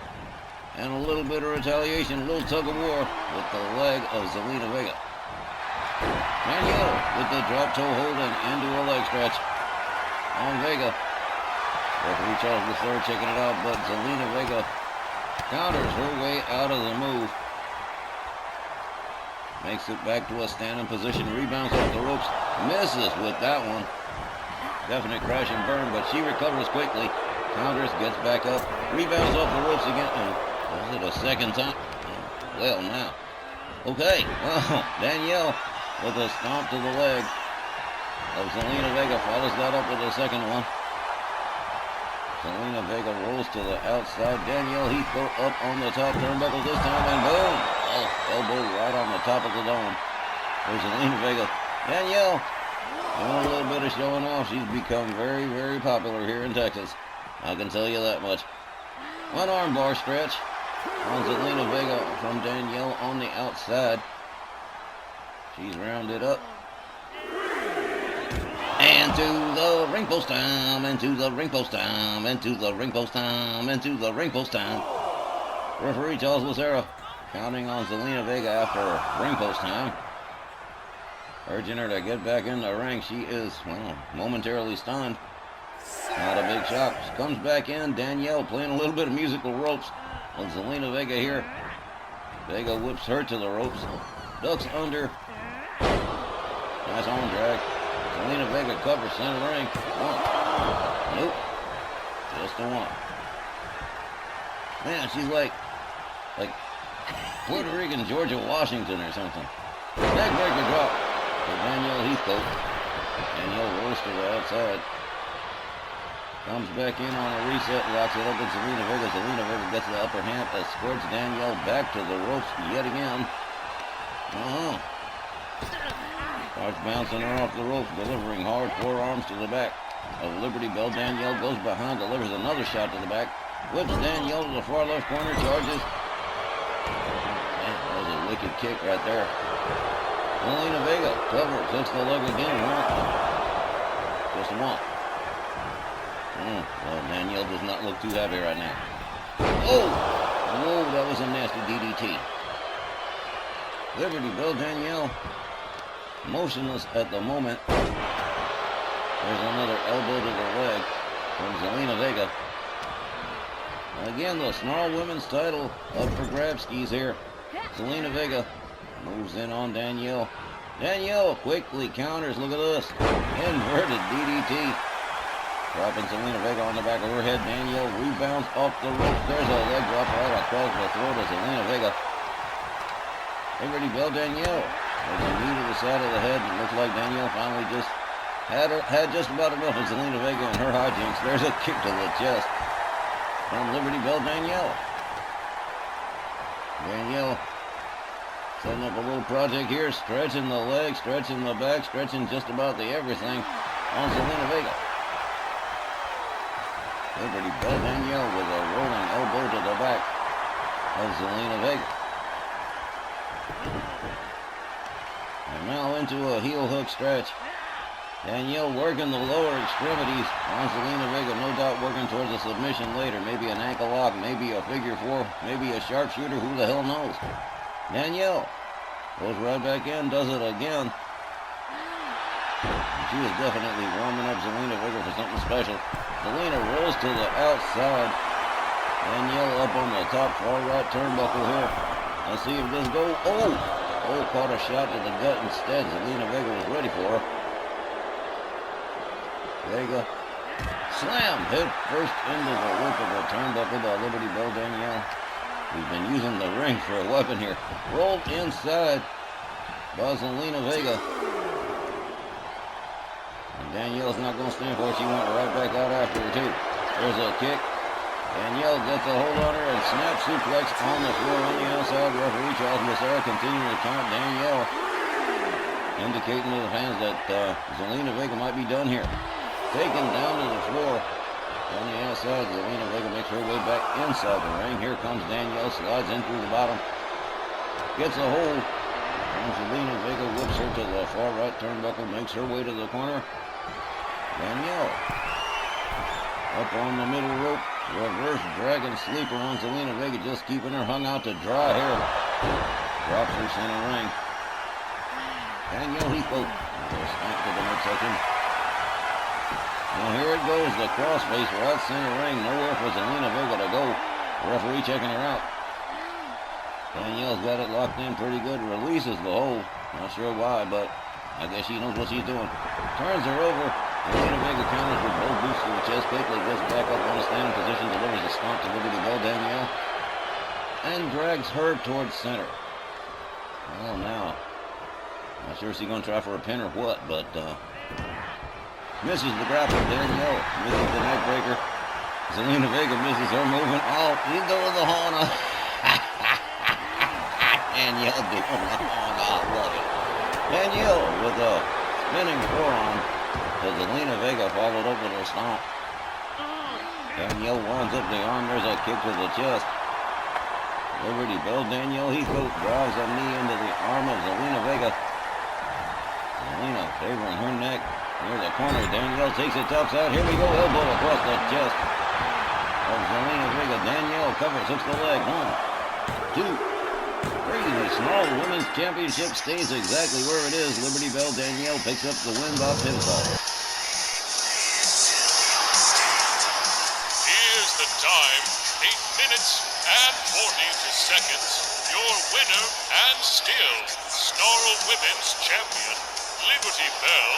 And a little bit of retaliation, a little tug of war with the leg of Zelina Vega. Danielle with the drop toe hold and into a leg stretch on Vega. Referee Charles III checking it out, but Zelina Vega counters her way out of the move. Makes it back to a standing position, rebounds off the ropes, misses with that one. Definite crash and burn, but she recovers quickly. Counters, gets back up, rebounds off the ropes again. Was it a second time? Well, now. Okay, well, Danielle with a stomp to the leg of Zelina Vega follows that up with a second one. Zelina Vega rolls to the outside. Danielle Heathcote up on the top turnbuckle this time, and boom! Oh, elbow right on the top of the dome. There's Zelina Vega. Danielle doing a little bit of showing off. She's become very, very popular here in Texas. I can tell you that much. One arm bar stretch on Zelina Vega from Danielle on the outside. She's rounded up. And to the ring post time, and to the ring post time, and to the ring post time, and to the ring post time. Referee Charles Lucero counting on Zelina Vega after ring post time. Urging her to get back in the ring. She is, well, momentarily stunned. Not a big shock. She comes back in. Danielle playing a little bit of musical ropes on Zelina Vega here. Vega whips her to the ropes. Ducks under. Nice arm drag. Zelina Vega covers center ring. One. Nope. Just a one. Man, she's like Puerto Rican Georgia Washington or something. Neckbreaker drop for Danielle Heathcote. Danielle rolls to the outside. Comes back in on a reset, locks it up with Zelina Vega. Zelina Vega gets the upper hand, escorts Danielle back to the ropes yet again. Starts bouncing her off the ropes, delivering hard forearms to the back of Liberty Bell. Danielle goes behind, delivers another shot to the back. Whips Danielle to the far left corner, charges. Man, that was a wicked kick right there. Zelina Vega covers, hooks the leg again. Just one. Well, Danielle does not look too happy right now. Oh! Whoa, that was a nasty DDT. Liberty Bell, Danielle motionless at the moment. There's another elbow to the leg from Zelina Vega. Again, the Snarl Women's title up for grabskis here. Zelina Vega moves in on Danielle. Danielle quickly counters. Look at this. Inverted DDT. Dropping Zelina Vega on the back of her head. Danielle rebounds off the ropes. There's a leg drop right across the throat of Zelina Vega. Liberty Bell, Danielle. There's a knee to the side of the head. It looks like Danielle finally just had just about enough of Zelina Vega and her hijinks. There's a kick to the chest from Liberty Bell, Danielle. Danielle setting up a little project here, stretching the leg, stretching the back, stretching just about the everything on Zelina Vega. Liberty Bell, Danielle with a rolling elbow to the back of Zelina Vega. And now into a heel hook stretch. Danielle working the lower extremities on Zelina Vega, no doubt working towards a submission later. Maybe an ankle lock, maybe a figure four, maybe a sharpshooter, who the hell knows. Danielle goes right back in, does it again. She is definitely warming up Zelina Vega for something special. Zelina rolls to the outside. Danielle up on the top far right turnbuckle here. Let's see if this goes. Oh, caught a shot to the gut instead. Zelina Vega was ready for her. Vega slam head first into the roof of the turnbuckle by Liberty Bell, Danielle. We've been using the ring for a weapon here. Rolled inside by Zelina Vega. And Danielle's not going to stand for it. She went right back out after her, too. There's a kick. Danielle gets a hold on her and snap suplex on the floor on the outside. Referee Charles Massara continuing to count Danielle, indicating to the fans that Zelina Vega might be done here. Taken down to the floor on the outside. Zelina Vega makes her way back inside the ring. Here comes Danielle, slides in through the bottom. Gets a hold. And Zelina Vega whips her to the far right turnbuckle, makes her way to the corner. Danielle up on the middle rope. Reverse dragon sleeper on Zelina Vega, just keeping her hung out to dry here. Drops her center ring. Danielle Heathcote. Snap to the midsection. Now here it goes, the crossface right center ring. Nowhere for Zelina Vega to go. Referee checking her out. Danielle's got it locked in pretty good. Releases the hold. Not sure why, but I guess she knows what she's doing. Turns her over. Zelina Vega counters with both boots to the chest. Quickly gets back up on a standing position. Delivers a stomp to Liberty Bell, Danielle. And drags her towards center. Well, now, not sure if she's going to try for a pin or what, but misses the grapple. Danielle misses the neck breaker. Zelina Vega misses her movement. Oh, you go to the horn. Danielle doing the horn. I love it. Danielle with a spinning forearm. Zelina Vega followed up with a stomp. Danielle winds up the arm. There's a kick to the chest. Liberty Bell, Danielle Heathcote drives a knee into the arm of Zelina Vega. Zelina favoring her neck near the corner. Danielle takes it topside. Here we go. Elbow across the chest of Zelina Vega. Danielle covers, hooks the leg. 1, 2, 3. The Snarl Women's Championship stays exactly where it is. Liberty Bell, Danielle picks up the win by pinfall. Here's the time, 8 minutes and 42 seconds. Your winner and still Snarl Women's Champion, Liberty Bell,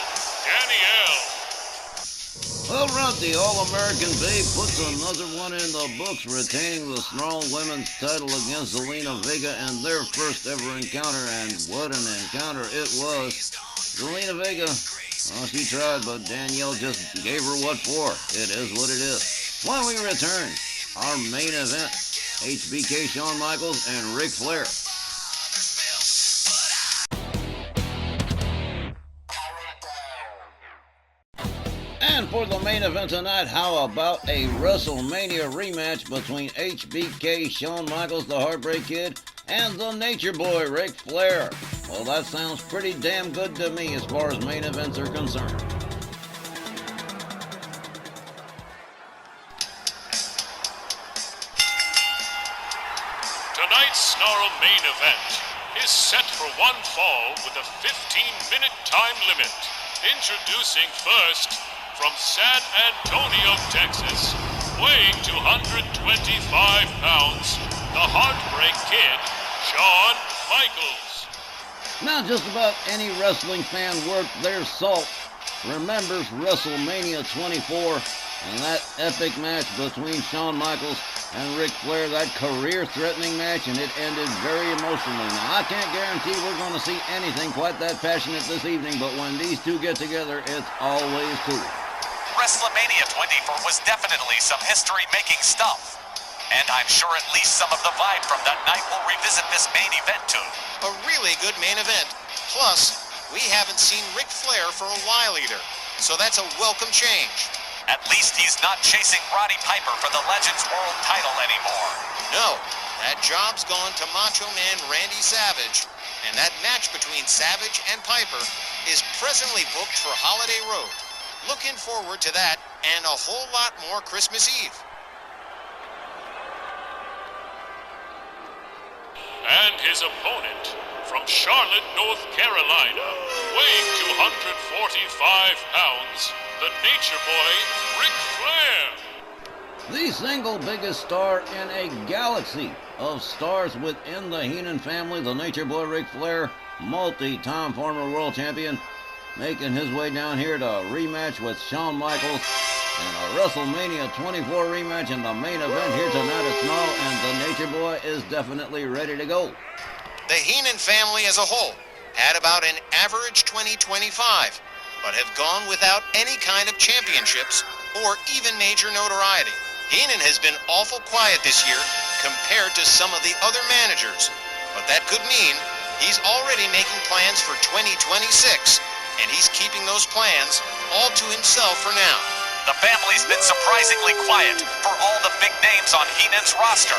Danielle. Well, Runt, the All-American Babe, puts another one in the books, retaining the Snarl Women's title against Zelina Vega in their first ever encounter, and what an encounter it was. Zelina Vega, well, she tried, but Danielle just gave her what for. It is what it is. When we return, our main event, HBK Shawn Michaels and Ric Flair. And for the main event tonight, how about a WrestleMania rematch between HBK Shawn Michaels, the Heartbreak Kid, and the Nature Boy, Ric Flair? Well, that sounds pretty damn good to me as far as main events are concerned. Tonight's Snarl main event is set for one fall with a 15-minute time limit. Introducing first, from San Antonio, Texas, weighing 225 pounds, the Heartbreak Kid, Shawn Michaels. Now, just about any wrestling fan worth their salt remembers WrestleMania 24 and that epic match between Shawn Michaels and Ric Flair, that career-threatening match, and it ended very emotionally. Now, I can't guarantee we're going to see anything quite that passionate this evening, but when these two get together, it's always cool. WrestleMania 24 was definitely some history-making stuff. And I'm sure at least some of the vibe from that night will revisit this main event too. A really good main event. Plus, we haven't seen Ric Flair for a while either, so that's a welcome change. At least he's not chasing Roddy Piper for the Legends World title anymore. No, that job's gone to Macho Man Randy Savage, and that match between Savage and Piper is presently booked for Holiday Road. Looking forward to that and a whole lot more Christmas Eve. And his opponent, from Charlotte, North Carolina, weighing 245 pounds, the Nature Boy, Ric Flair. The single biggest star in a galaxy of stars within the Heenan family, the Nature Boy Ric Flair, multi-time former world champion, making his way down here to rematch with Shawn Michaels and a WrestleMania 24 rematch in the main event here tonight at Snarl, and the Nature Boy is definitely ready to go. The Heenan family as a whole had about an average 2025, but have gone without any kind of championships or even major notoriety. Heenan has been awful quiet this year compared to some of the other managers, but that could mean he's already making plans for 2026, and he's keeping those plans all to himself for now. The family's been surprisingly quiet for all the big names on Heenan's roster.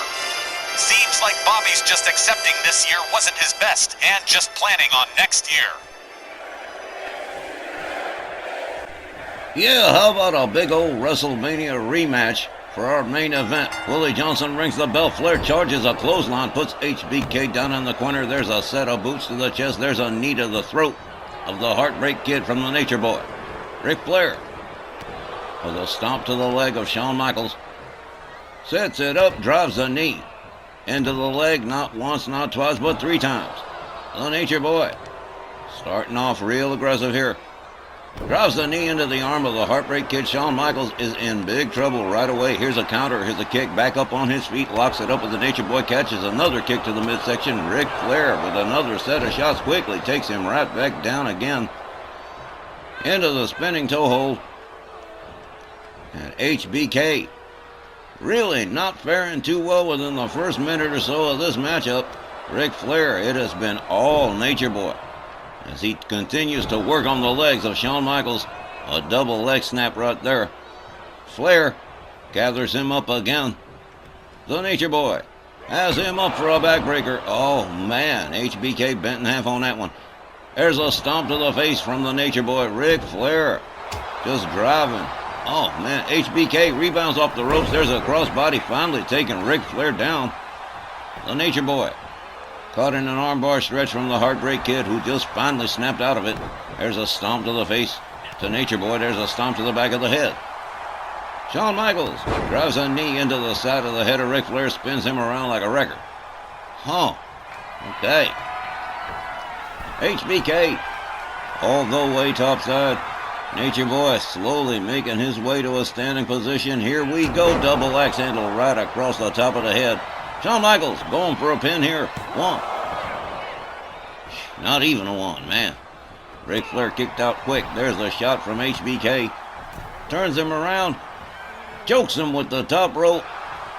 Seems like Bobby's just accepting this year wasn't his best and just planning on next year. Yeah, how about a big old WrestleMania rematch for our main event? Willie Johnson rings the bell. Flair charges a clothesline, puts HBK down in the corner. There's a set of boots to the chest. There's a knee to the throat of the Heartbreak Kid from the Nature Boy. Ric Flair with a stomp to the leg of Shawn Michaels. Sets it up, drives the knee into the leg, not once, not twice, but 3 times. The Nature Boy starting off real aggressive here. Drives the knee into the arm of the Heartbreak Kid. Shawn Michaels is in big trouble right away. Here's a counter. Here's a kick. Back up on his feet. Locks it up with the Nature Boy. Catches another kick to the midsection. Ric Flair with another set of shots. Quickly takes him right back down again into the spinning toe hold. And HBK really not faring too well within the first minute or so of this matchup. Ric Flair, it has been all Nature Boy as he continues to work on the legs of Shawn Michaels. A double leg snap right there. Flair gathers him up again. The Nature Boy has him up for a backbreaker. Oh man, HBK bent in half on that one. There's a stomp to the face from the Nature Boy. Ric Flair just driving. Oh man, HBK rebounds off the ropes. There's a crossbody finally taking Ric Flair down. The Nature Boy caught in an armbar stretch from the Heartbreak Kid, who just finally snapped out of it. There's a stomp to the face to Nature Boy. There's a stomp to the back of the head. Shawn Michaels drives a knee into the side of the head of Ric Flair, spins him around like a record. Okay. HBK all the way topside. Nature Boy slowly making his way to a standing position. Here we go, double axe handle right across the top of the head. Shawn Michaels going for a pin here. 1. Not even a 1, man. Ric Flair kicked out quick. There's a shot from HBK. Turns him around. Chokes him with the top rope.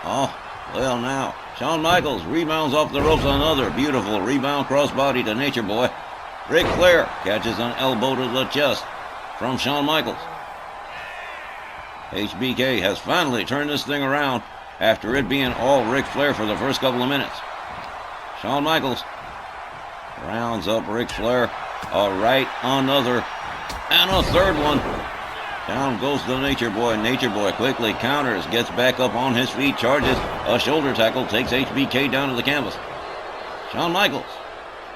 Oh, well now. Shawn Michaels rebounds off the ropes. Another beautiful rebound crossbody to Nature Boy. Ric Flair catches an elbow to the chest from Shawn Michaels. HBK has finally turned this thing around after it being all Ric Flair for the first couple of minutes. Shawn Michaels rounds up Ric Flair. A right, another, and a third one. Down goes the Nature Boy. Nature Boy quickly counters, gets back up on his feet, charges. A shoulder tackle takes HBK down to the canvas. Shawn Michaels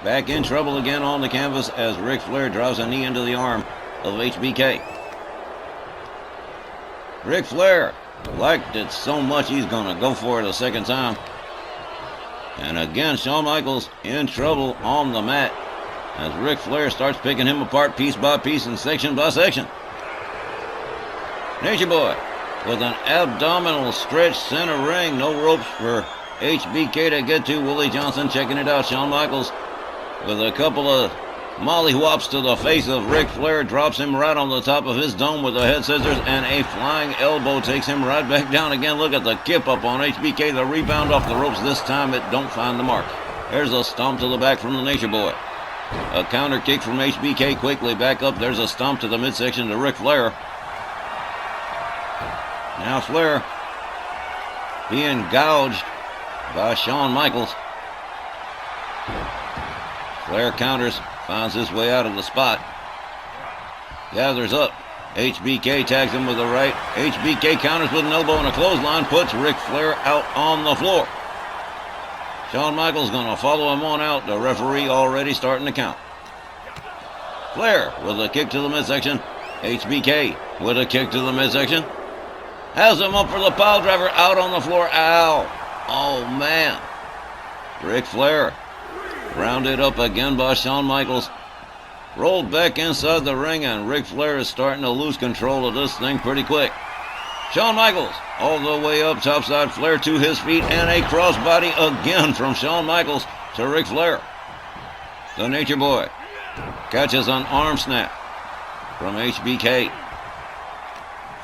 back in trouble again on the canvas as Ric Flair drives a knee into the arm of HBK. Ric Flair liked it so much he's going to go for it a second time. And again, Shawn Michaels in trouble on the mat as Ric Flair starts picking him apart piece by piece and section by section. Nature Boy with an abdominal stretch center ring. No ropes for HBK to get to. Willie Johnson checking it out. Shawn Michaels with a couple of mollywhops to the face of Ric Flair. Drops him right on the top of his dome with the head scissors, and a flying elbow takes him right back down again. Look at the kip up on HBK. The rebound off the ropes. This time it don't find the mark. There's a stomp to the back from the Nature Boy. A counter kick from HBK quickly back up. There's a stomp to the midsection to Ric Flair. Now Flair being gouged by Shawn Michaels. Flair counters, finds his way out of the spot. Gathers up. HBK tags him with a right. HBK counters with an elbow and a clothesline. Puts Ric Flair out on the floor. Shawn Michaels going to follow him on out. The referee already starting to count. Flair with a kick to the midsection. HBK with a kick to the midsection. Has him up for the pile driver, out on the floor. Ow. Oh, man. Ric Flair rounded up again by Shawn Michaels. Rolled back inside the ring, and Ric Flair is starting to lose control of this thing pretty quick. Shawn Michaels all the way up topside. Flair to his feet, and a crossbody again from Shawn Michaels to Ric Flair. The Nature Boy catches an arm snap from HBK.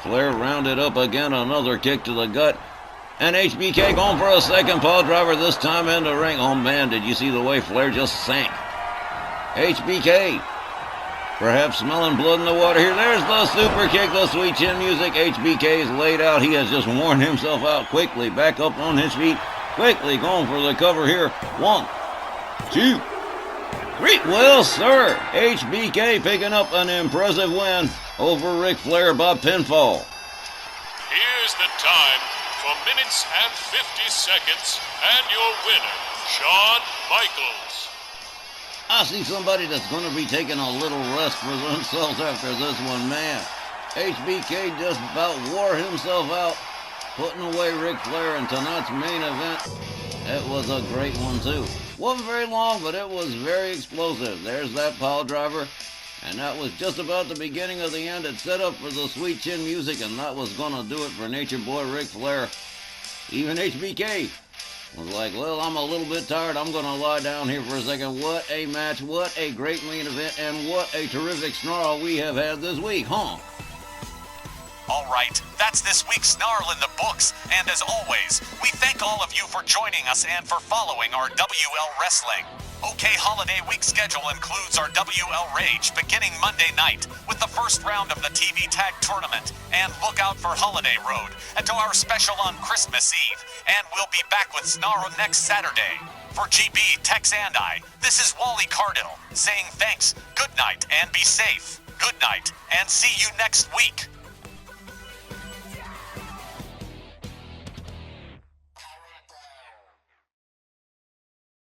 Flair rounded up again, another kick to the gut. And HBK going for a second pile driver, this time in the ring. Oh man, did you see the way Flair just sank? HBK perhaps smelling blood in the water here. There's the super kick, the sweet chin music. HBK is laid out. He has just worn himself out quickly. Back up on his feet. Quickly going for the cover here. 1, 2, 3. Well, sir, HBK picking up an impressive win over Ric Flair by pinfall. Here's the time for minutes and 50 seconds, and your winner, Shawn Michaels. I see somebody that's going to be taking a little rest for themselves after this one, man. HBK just about wore himself out, putting away Ric Flair in tonight's main event. It was a great one, too. Wasn't very long, but it was very explosive. There's that pile driver, and that was just about the beginning of the end. It set up for the sweet chin music, and that was going to do it for Nature Boy Ric Flair. Even HBK was like, well, I'm a little bit tired. I'm going to lie down here for a second. What a match. What a great main event. And what a terrific snarl we have had this week, huh? All right, that's this week's Snarl in the books. And as always, we thank all of you for joining us and for following our WL Wrestling. OK Holiday Week schedule includes our WL Rage beginning Monday night with the first round of the TV Tag Tournament. And look out for Holiday Road and to our special on Christmas Eve. And we'll be back with Snarl next Saturday. For GB, Tex, and I, this is Wally Cardill saying thanks, good night, and be safe. Good night, and see you next week.